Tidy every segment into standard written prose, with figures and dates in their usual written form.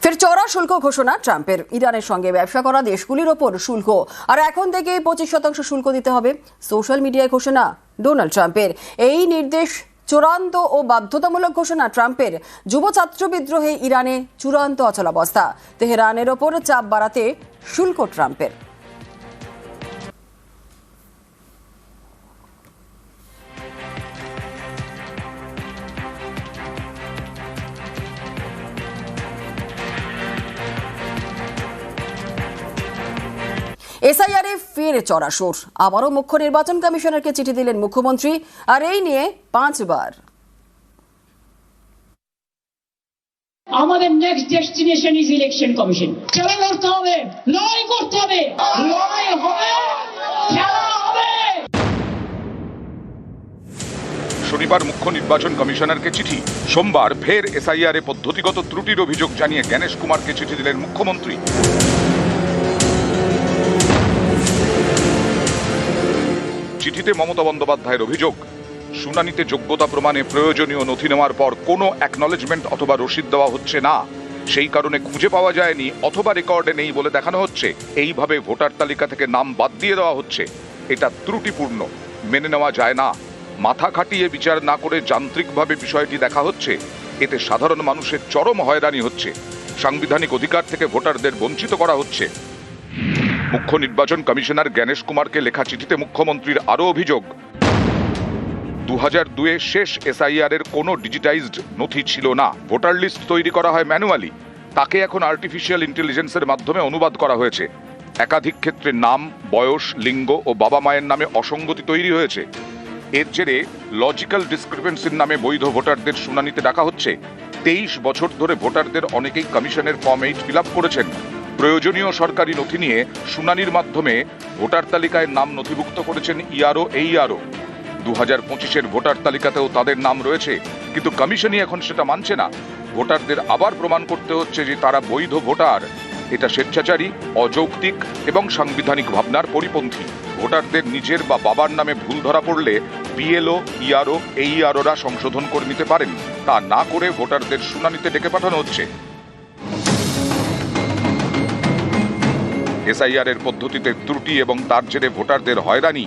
ফের চড়া শুল্ক ঘোষণা ট্রাম্পের। ইরানের সঙ্গে ব্যবসা করা দেশগুলির ওপর শুল্ক আর এখন থেকে 25% শুল্ক দিতে হবে। সোশ্যাল মিডিয়ায় ঘোষণা ডোনাল্ড ট্রাম্পের। এই নির্দেশ চূড়ান্ত ও বাধ্যতামূলক ঘোষণা ট্রাম্পের। যুব ছাত্র বিদ্রোহে ইরানে চূড়ান্ত অচলাবস্থা। তেহরানের ওপর চাপ বাড়াতে শুল্ক ট্রাম্পের। এসআইআরে ফের চড়া সুর। আবারও মুখ্য নির্বাচন কমিশনারকে চিঠি দিলেন মুখ্যমন্ত্রী, আর এই নিয়ে 5 বার। আমাদের next destination is election commission. খেলা করতে হবে, লড়াই করতে হবে, লড়াই হবে, খেলা হবে। শনিবার মুখ্য নির্বাচন কমিশনারকে চিঠি। সোমবার ফের এসআইআরে পদ্ধতিগত ত্রুটির অভিযোগ জানিয়ে জ্ঞানেশ কুমারকে চিঠি দিলেন মুখ্যমন্ত্রী। চিঠিতে মমতা বন্দ্যোপাধ্যায়ের অভিযোগ, শুনানিতে যোগ্যতা প্রমাণে প্রয়োজনীয় নথি নেওয়ার পর কোনো অ্যাকনলেজমেন্ট অথবা রসিদ দেওয়া হচ্ছে না। সেই কারণে খুঁজে পাওয়া যায়নি অথবা রেকর্ডে নেই বলে দেখানো হচ্ছে। এইভাবে ভোটার তালিকা থেকে নাম বাদ দিয়ে দেওয়া হচ্ছে। এটা ত্রুটিপূর্ণ, মেনে নেওয়া যায় না। মাথা খাটিয়ে বিচার না করে যান্ত্রিকভাবে বিষয়টি দেখা হচ্ছে। এতে সাধারণ মানুষের চরম হয়রানি হচ্ছে। সাংবিধানিক অধিকার থেকে ভোটারদের বঞ্চিত করা হচ্ছে। মুখ্য নির্বাচন কমিশনার জ্ঞানেশ কুমারকে লেখা চিঠিতে মুখ্যমন্ত্রীর আরও অভিযোগ, 2002-এ শেষ এসআইআর এর কোনো ডিজিটাইজড নথি ছিল না। ভোটার লিস্ট তৈরি করা হয় ম্যানুয়ালি। তাকে এখন আর্টিফিশিয়াল ইন্টেলিজেন্সের মাধ্যমে অনুবাদ করা হয়েছে। একাধিক ক্ষেত্রে নাম, বয়স, লিঙ্গ ও বাবা মায়ের নামে অসঙ্গতি তৈরি হয়েছে। এর জেরে লজিক্যাল ডিসক্রিপেন্সির নামে বৈধ ভোটারদের শুনানিতে ডাকা হচ্ছে। 23 বছর ধরে ভোটারদের অনেকেই কমিশনের ফর্ম 8 ফিল আপ করেছেন। প্রয়োজনীয় সরকারি নথি নিয়ে শুনানির মাধ্যমে ভোটার তালিকায় নাম নথিভুক্ত করেছেন ইআরও, এইআরও। 2025-এর ভোটার তালিকাতেও তাদের নাম রয়েছে, কিন্তু কমিশনই এখন সেটা মানছে না। ভোটারদের আবার প্রমাণ করতে হচ্ছে যে তারা বৈধ ভোটার। এটা স্বেচ্ছাচারী, অযৌক্তিক এবং সাংবিধানিক ভাবনার পরিপন্থী। ভোটারদের নিজের বা বাবার নামে ভুল ধরা পড়লে বিএলও, ইআরও, এইআরওরা সংশোধন করে নিতে পারেন। তা না করে ভোটারদের শুনানিতে ডেকে পাঠানো হচ্ছে। এসআইআর এর পদ্ধতিতে ত্রুটি এবং তার জেরে ভোটারদের হয়রানি।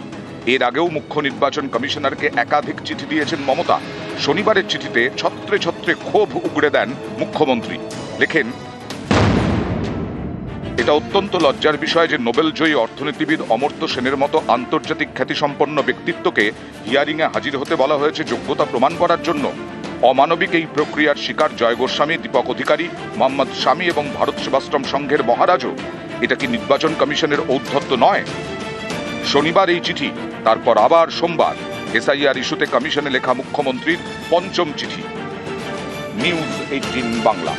এর আগেও মুখ্য নির্বাচন কমিশনারকে একাধিক চিঠি দিয়েছেন মমতা। শনিবারের চিঠিতে ছত্রে ছত্রে ক্ষোভ উগড়ে দেন মুখ্যমন্ত্রী। লেখেন, এটা অত্যন্ত লজ্জার বিষয় যে নোবেলজয়ী অর্থনীতিবিদ অমর্ত্য সেনের মতো আন্তর্জাতিক খ্যাতিসম্পন্ন ব্যক্তিত্বকে হিয়ারিংয়ে হাজির হতে বলা হয়েছে যোগ্যতা প্রমাণ করার জন্য। অমানবিক এই প্রক্রিয়ার শিকার জয় গোস্বামী, দীপক অধিকারী, মোহাম্মদ শামী এবং ভারত সেবাশ্রম সংঘের মহারাজও। এটা কি নির্বাচন কমিশনের ঔদ্ধত্য নয়? শনিবার এই চিঠি, তারপর আবার সোমবার এসআইআর ইস্যুতে কমিশনে লেখা মুখ্যমন্ত্রীর 5ম চিঠি। নিউজ 18 বাংলা।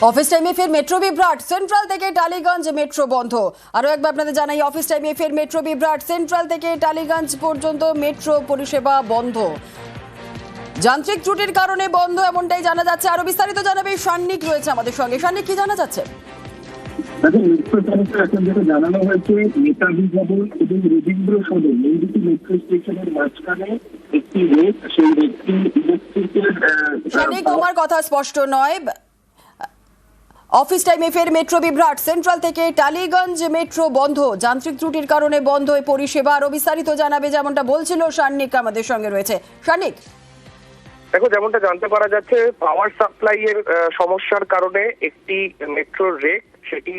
অফিস টাইমে ফের মেট্রো বিভ্রাট। সেন্ট্রাল থেকে টালিগঞ্জ মেট্রো বন্ধ। আরও একবার আপনাদের জানাই, অফিস টাইমে ফের মেট্রো বিভ্রাট। সেন্ট্রাল থেকে টালিগঞ্জ পর্যন্ত মেট্রো পরিষেবা বন্ধ। যান্ত্রিক ত্রুটির কারণে বন্ধ, এমনটাই জানা যাচ্ছে। আরো বিস্তারিত জানাবে সান্নিক রয়েছে আমাদের সঙ্গে। সান্নিক, কি জানা যাচ্ছে? মেট্রো তরফে এখন যেটা জানানো হয়েছে, নেতাজি ভবন এবং রবীন্দ্র সদন এই দুটি মেট্রো স্টেশনের মাঝখানে একটি রেক, সেই রেকটি ইলেকট্রিকের। সান্নিক, তোমার কথা স্পষ্ট নয়। অফিস টাইমে ফের মেট্রো বিভ্রাট। সেন্ট্রাল থেকে টালিগঞ্জ মেট্রো বন্ধ, যান্ত্রিক ত্রুটির কারণে বন্ধ এই পরিষেবা। আরো বিস্তারিত জানাবে, যেমনটা বলছিল সান্নিক আমাদের সঙ্গে রয়েছে। সান্নিক, দেখো, যেমনটা জানতে পারা যাচ্ছে, পাওয়ার সাপ্লাই এর সমস্যার কারণে একটি মেট্রোর রেক, সেটি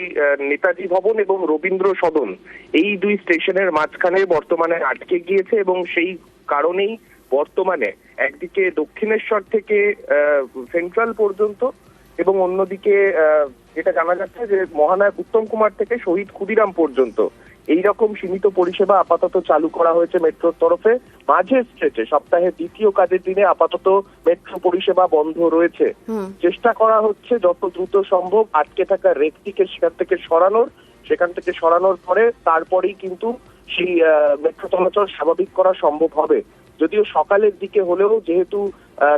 নেতাজি ভবন এবং রবীন্দ্র সদন এই দুই স্টেশনের মাঝখানে বর্তমানে আটকে গিয়েছে এবং সেই কারণেই বর্তমানে একদিকে দক্ষিণেশ্বর থেকে সেন্ট্রাল পর্যন্ত এবং অন্যদিকে যেটা জানা যাচ্ছে যে মহানায়ক উত্তম কুমার থেকে শহীদ ক্ষুদিরাম পর্যন্ত এইরকম সীমিত পরিষেবা আপাতত চালু করা হয়েছে মেট্রোর তরফে। মাঝে স্ট্রেচে সপ্তাহে দ্বিতীয় কাজের দিনে আপাতত মেট্রো পরিষেবা বন্ধ রয়েছে। চেষ্টা করা হচ্ছে যত দ্রুত সম্ভব আটকে থাকা রেকটিকে সেখান থেকে সরানোর পরে তারপরেই কিন্তু সেই মেট্রো চলাচল স্বাভাবিক করা সম্ভব হবে। যদিও সকালের দিকে হলেও যেহেতু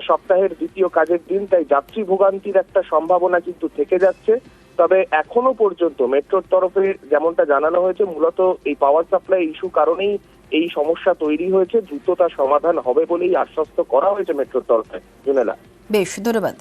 সপ্তাহের দ্বিতীয় কাজের দিন, তাই যাত্রী ভোগান্তির একটা সম্ভাবনা কিন্তু থেকে যাচ্ছে। তবে এখনো পর্যন্ত মেট্রোর তরফে যেমনটা জানানো হয়েছে, মূলত এই পাওয়ার সাপ্লাই ইস্যু কারণেই এই সমস্যা তৈরি হয়েছে, দ্রুত তার সমাধান হবে বলেই আশ্বস্ত করা হয়েছে মেট্রোর তরফে। জুনেলা, বেশ, ধন্যবাদ।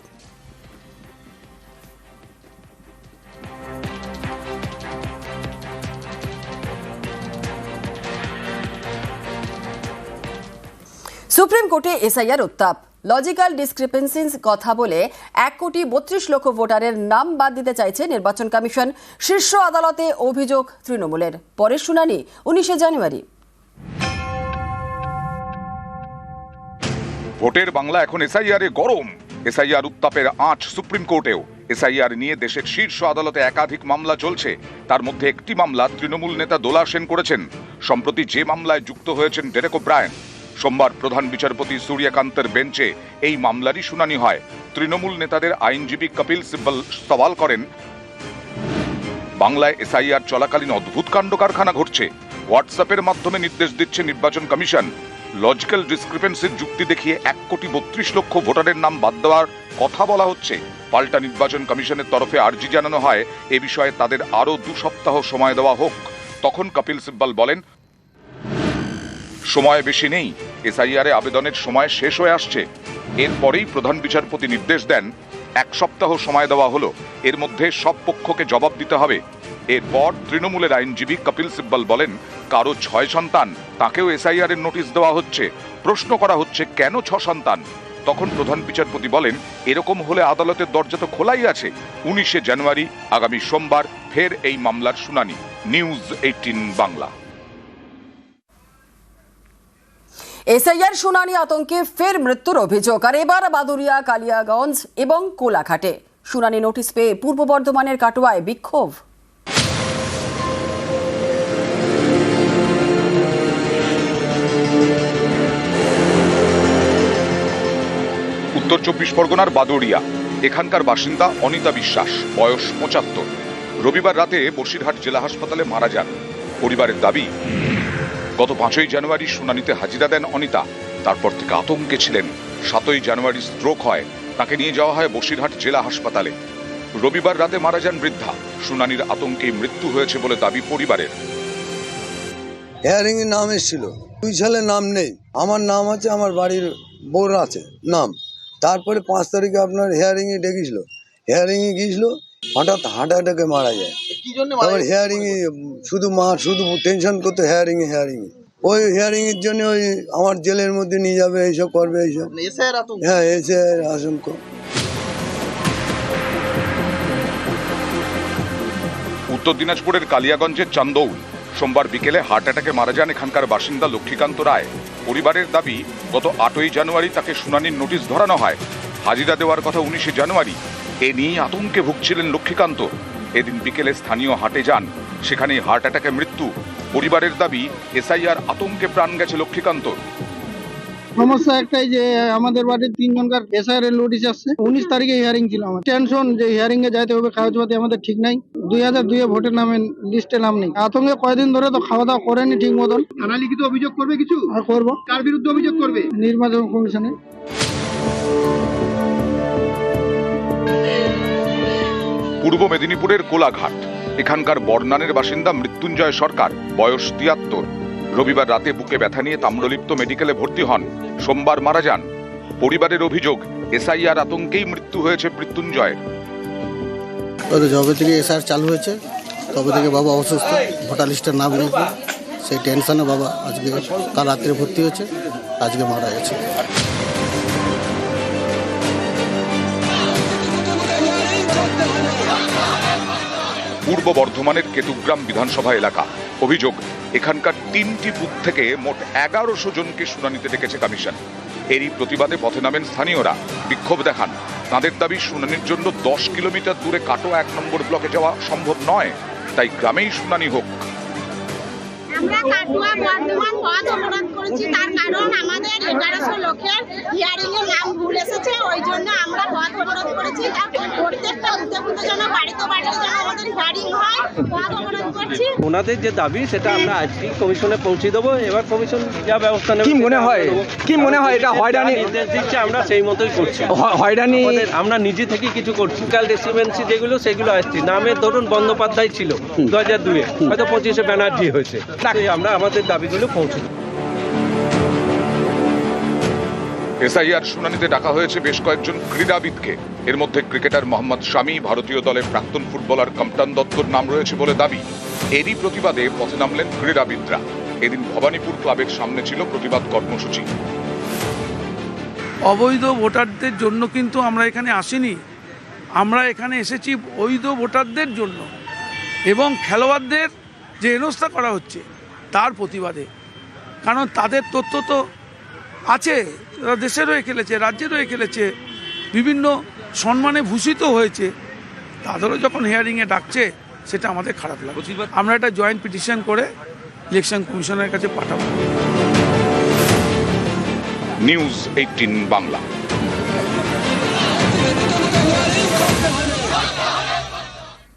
সুপ্রিম কোর্টে এসআইআর উত্তাপ। লজিক্যাল ডিসক্রিপেন্সিস কথা বলে 1,32,00,000 ভোটারের নাম বাদ দিতে চাইছে নির্বাচন কমিশন। শীর্ষ আদালতে অভিযোগ তৃণমূলের। পরের শুনানি 19 জানুয়ারি। ভোটের বাংলা এখন এসআইআর এ গরম। এসআইআর উত্তাপের আঁচ সুপ্রিম কোর্টেও। এসআইআর নিয়ে দেশের শীর্ষ আদালতে একাধিক মামলা চলছে। তার মধ্যে একটি মামলা তৃণমূল নেতা দোলা সেন করেছেন। সম্প্রতি যে মামলায় যুক্ত হয়েছেন ডেরেক ওব্রায়েন। সোমবার প্রধান বিচারপতি সূর্যকান্তের বেঞ্চে এই মামলারই শুনানি হয়। তৃণমূল নেতাদের আইনজীবী কপিল সিব্বল সওয়াল করেন, বাংলায় এসআইআর চলাকালীন অদ্ভুত কাণ্ড কারখানা ঘটছে। হোয়াটসঅ্যাপের মাধ্যমে নির্দেশ দিচ্ছে নির্বাচন কমিশন। লজিক্যাল ডিসক্রিপেন্সির যুক্তি দেখিয়ে 1,32,00,000 ভোটারের নাম বাদ দেওয়ার কথা বলা হচ্ছে। পাল্টা নির্বাচন কমিশনের তরফে আর্জি জানানো হয় এ বিষয়ে তাদের আরও 2 সপ্তাহ সময় দেওয়া হোক। তখন কপিল সিব্বল বলেন, সময় বেশি নেই, এসআইআরে আবেদনের সময় শেষ হয়ে আসছে। এরপরেই প্রধান বিচারপতি নির্দেশ দেন 1 সপ্তাহ সময় দেওয়া হলো, এর মধ্যে সব পক্ষকে জবাব দিতে হবে। এরপর তৃণমূলের আইনজীবী কপিল সিব্বল বলেন, কারো 6 সন্তান, তাকেও এসআইআর এর নোটিশ দেওয়া হচ্ছে। প্রশ্ন করা হচ্ছে কেন 6 সন্তান। তখন প্রধান বিচারপতি বলেন, এরকম হলে আদালতের দরজা তো খোলাই আছে। 19 জানুয়ারি আগামী সোমবার ফের এই মামলার শুনানি। নিউজ 18 বাংলা। এসআইআর শুনানি আতঙ্কে ফের মৃত্যুর অভিযোগ। আর এবার বাদুরিয়া, কালিয়াগঞ্জ এবং কোলাঘাটে শুনানি নোটিশ পেয়ে পূর্ব বর্ধমানের কাটোয়ায় বিক্ষোভ। উত্তর 24 পরগনার বাদুড়িয়া। এখানকার বাসিন্দা অনিতা বিশ্বাস, বয়স 75। রবিবার রাতে বসিরহাট জেলা হাসপাতালে মারা যান। পরিবারের দাবি, গত 5ই জানুয়ারি শুনানিতে হাজিরা দেন অনিতা। তারপর থেকে আতঙ্কে ছিলেন। 7ই জানুয়ারি স্ট্রোক হয়, তাকে নিয়ে যাওয়া হয় বসিরহাট জেলা হাসপাতালে। রবিবার রাতে মারা যান বৃদ্ধা। শুনানির আতঙ্কে মৃত্যু হয়েছে বলে দাবি পরিবারের। হেয়ারিং এর নাম এসেছিল, 2 ছেলের নাম নেই। আমার নাম আছে, আমার বাড়ির বউর আছে নাম। তারপরে 5 তারিখে আপনার হেয়ারিং এ ডেকেছিল। হেয়ারিং এ গিয়েছিল, হঠাৎ হার্ট অ্যাটাকে মারা যায়। তারপর হেয়ারিং এ শুধু টেনশন করতো হেয়ারিং এ। ওই হিয়ারিং এর জন্য ওই আমার জেলের মধ্যে নিয়ে যাবে, এইসব করবে, এইসব। হ্যাঁ, এসে আশঙ্ক। উত্তর দিনাজপুরের কালিয়াগঞ্জের চান্দৌল। সোমবার বিকেলে হার্ট অ্যাটাকে মারা যান এখানকার বাসিন্দা লক্ষ্মীকান্ত রায়। পরিবারের দাবি, গত 8ই জানুয়ারি তাকে শুনানির নোটিশ ধরানো হয়। হাজিরা দেওয়ার কথা 19 জানুয়ারি। এ নিয়ে আতঙ্কে ভুগছিলেন লক্ষ্মীকান্ত। এদিন বিকেলে স্থানীয় হাটে যান, সেখানেই হার্ট অ্যাটাকে মৃত্যু। পরিবারের দাবি, এসআইআর আতঙ্কে প্রাণ গেছে লক্ষ্মীকান্ত। সমস্যা একটাই যে আমাদের বাড়ির 3 জনকার এসআইআর এর নোটিশ আসছে। 19 তারিখে হিয়ারিং ছিল। আমার টেনশন যে হিয়ারিং এ যাইতে হবে, কাগজপাতি আমাদের ঠিক নাই। 2002 ভোটের নামে লিস্টে নাম নেই। আতঙ্কে কয়েকদিন ধরে তো খাওয়া দাওয়া করেনি ঠিক মতন। থানা লিখিত অভিযোগ করবে কিছু? আর করবো। কার বিরুদ্ধে অভিযোগ করবে? নির্বাচন কমিশনে। পূর্ব মেদিনীপুরের কোলাঘাট। এখানকার বর্নানের বাসিন্দা মৃত্যুঞ্জয় সরকার, বয়স 73। রবিবার রাতে বুকে ব্যথা নিয়ে তাম্রলিপ্ত মেডিকেলে ভর্তি হন। সোমবার মারা যান। পরিবারের অভিযোগ, এসআইআর আতঙ্কেই মৃত্যু হয়েছে মৃত্যুঞ্জয়ের। যবে থেকে এসআইআর চালু হয়েছে তবে থেকে বাবা অসুস্থ, ভোটার লিস্টের নাম নেই। সেই টেনশনে বাবা আজকে কাল রাত্রে ভর্তি হয়েছে, আজকে মারা গেছে। পূর্ব বর্ধমানের কেতুগ্রাম বিধানসভা এলাকা। অভিযোগ, এখানকার 3টি বুথ থেকে মোট 1100 জনকে শুনানিতে ডেকেছে কমিশন। এরই প্রতিবাদে পথে নামেন স্থানীয়রা, বিক্ষোভ দেখান। তাদের দাবি, শুনানির জন্য 10 কিলোমিটার দূরে কাটোয়া 1 নম্বর ব্লকে যাওয়া সম্ভব নয়, তাই গ্রামেই শুনানি হোক। আমরা কাটোয়া বর্ধমান পথ অবরোধ করেছি, তার কারণ আমাদের 1100 লোকের হিয়ারিং এর নাম ভুল এসেছে। ওই জন্য আমরা পথ অবরোধ করেছি। প্রত্যেকটা আমরা উদ্যোগীদের জন্য বাড়িতে যেন আমাদের হিয়ারিং হয় পথ অবরোধ করছি। ওনাদের যে দাবি সেটা আমরা আজকে কমিশনে পৌঁছে দেবো, এবার কমিশন যা ব্যবস্থা নেবে। কি মনে হয় এটা হয়রানি নির্দেশ দিচ্ছে, আমরা সেই মতোই করছি। হয়রানি আমরা নিজে থেকে কিছু করছি। কাল রেসিডেন্সি যেগুলো সেগুলো আসছি, নামের ধরুন বন্দ্যোপাধ্যায় ছিল 2002-এ, হয়তো 25-এ ব্যানার্জি হয়েছে। তাই আমরা আমাদের দাবিগুলো পৌঁছে দেবো। এসআইআর শুনানিতে ডাকা হয়েছে বেশ কয়েকজন ক্রীড়াবিদকে। এর মধ্যে ক্রিকেটার মোহাম্মদ শামি, ভারতীয় দলের প্রাক্তন ফুটবলার কপ্তান দত্তর নাম রয়েছে বলে দাবি। এরই প্রতিবাদে পথে নামলেন ক্রীড়াবিদরা। এদিন ভবানীপুর ক্লাবের সামনে ছিল প্রতিবাদ কর্মসূচি। অবৈধ ভোটারদের জন্য কিন্তু আমরা এখানে আসিনি, আমরা এখানে এসেছি বৈধ ভোটারদের জন্য এবং খেলোয়াড়দের যে হেনস্থা করা হচ্ছে তার প্রতিবাদে। কারণ তাদের তথ্য তো আছে, তারা দেশের হয়ে খেলেছে, রাজ্যের হয়ে খেলেছে, বিভিন্ন সম্মানে ভূষিত হয়েছে, তাদেরও যখন হিয়ারিংয়ে ডাকছে সেটা আমাদের খারাপ লাগে। আমরা একটা জয়েন্ট পিটিশন করে ইলেকশন কমিশনের কাছে পাঠাবো। নিউজ 18 বাংলা।